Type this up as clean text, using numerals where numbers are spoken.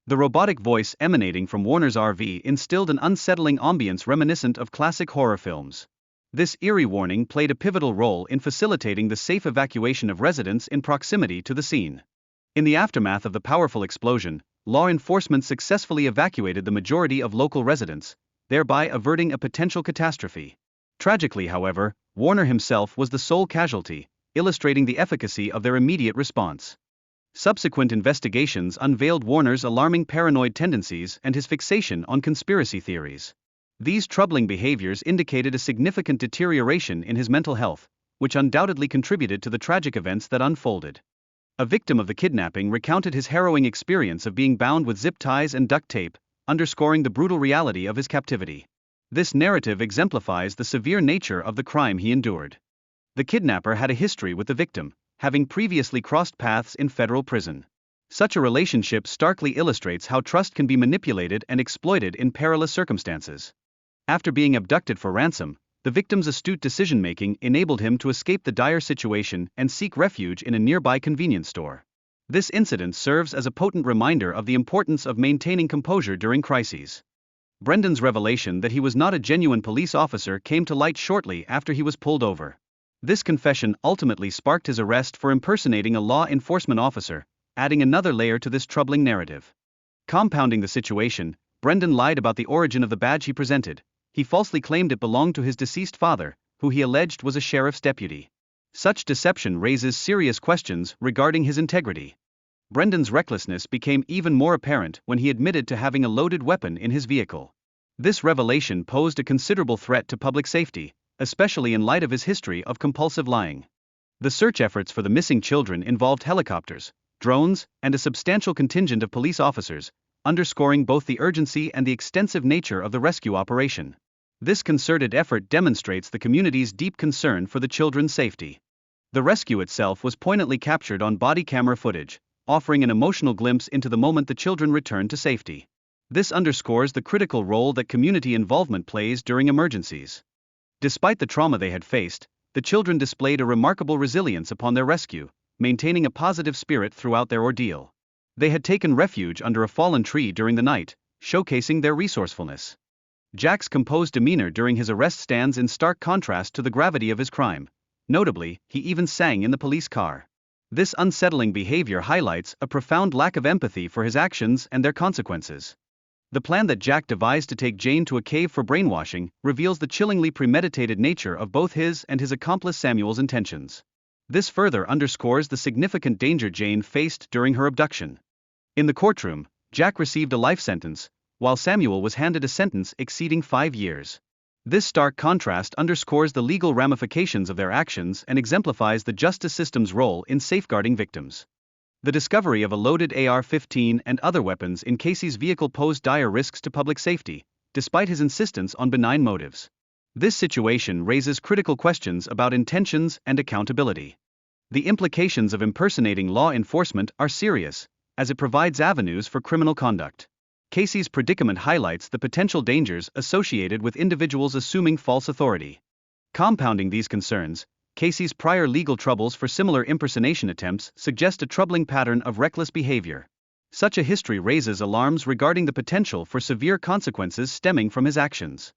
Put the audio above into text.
The robotic voice emanating from Warner's RV instilled an unsettling ambience reminiscent of classic horror films. This eerie warning played a pivotal role in facilitating the safe evacuation of residents in proximity to the scene. In the aftermath of the powerful explosion, law enforcement successfully evacuated the majority of local residents, thereby averting a potential catastrophe. Tragically, however, Warner himself was the sole casualty, illustrating the efficacy of their immediate response. Subsequent investigations unveiled Warner's alarming paranoid tendencies and his fixation on conspiracy theories. These troubling behaviors indicated a significant deterioration in his mental health, which undoubtedly contributed to the tragic events that unfolded. A victim of the kidnapping recounted his harrowing experience of being bound with zip ties and duct tape, underscoring the brutal reality of his captivity. This narrative exemplifies the severe nature of the crime he endured. The kidnapper had a history with the victim, having previously crossed paths in federal prison. Such a relationship starkly illustrates how trust can be manipulated and exploited in perilous circumstances. After being abducted for ransom, the victim's astute decision-making enabled him to escape the dire situation and seek refuge in a nearby convenience store. This incident serves as a potent reminder of the importance of maintaining composure during crises. Brendan's revelation that he was not a genuine police officer came to light shortly after he was pulled over. This confession ultimately sparked his arrest for impersonating a law enforcement officer, adding another layer to this troubling narrative. Compounding the situation, Brendan lied about the origin of the badge he presented. He falsely claimed it belonged to his deceased father, who he alleged was a sheriff's deputy. Such deception raises serious questions regarding his integrity. Brendan's recklessness became even more apparent when he admitted to having a loaded weapon in his vehicle. This revelation posed a considerable threat to public safety, especially in light of his history of compulsive lying. The search efforts for the missing children involved helicopters, drones, and a substantial contingent of police officers, underscoring both the urgency and the extensive nature of the rescue operation. This concerted effort demonstrates the community's deep concern for the children's safety. The rescue itself was poignantly captured on body camera footage, offering an emotional glimpse into the moment the children returned to safety. This underscores the critical role that community involvement plays during emergencies. Despite the trauma they had faced, the children displayed a remarkable resilience upon their rescue, maintaining a positive spirit throughout their ordeal. They had taken refuge under a fallen tree during the night, showcasing their resourcefulness. Jack's composed demeanor during his arrest stands in stark contrast to the gravity of his crime. Notably, he even sang in the police car. This unsettling behavior highlights a profound lack of empathy for his actions and their consequences. The plan that Jack devised to take Jane to a cave for brainwashing reveals the chillingly premeditated nature of both his and his accomplice Samuel's intentions. This further underscores the significant danger Jane faced during her abduction. In the courtroom, Jack received a life sentence, while Samuel was handed a sentence exceeding 5 years. This stark contrast underscores the legal ramifications of their actions and exemplifies the justice system's role in safeguarding victims. The discovery of a loaded AR-15 and other weapons in Casey's vehicle posed dire risks to public safety, despite his insistence on benign motives. This situation raises critical questions about intentions and accountability. The implications of impersonating law enforcement are serious, as it provides avenues for criminal conduct. Casey's predicament highlights the potential dangers associated with individuals assuming false authority. Compounding these concerns, Casey's prior legal troubles for similar impersonation attempts suggest a troubling pattern of reckless behavior. Such a history raises alarms regarding the potential for severe consequences stemming from his actions.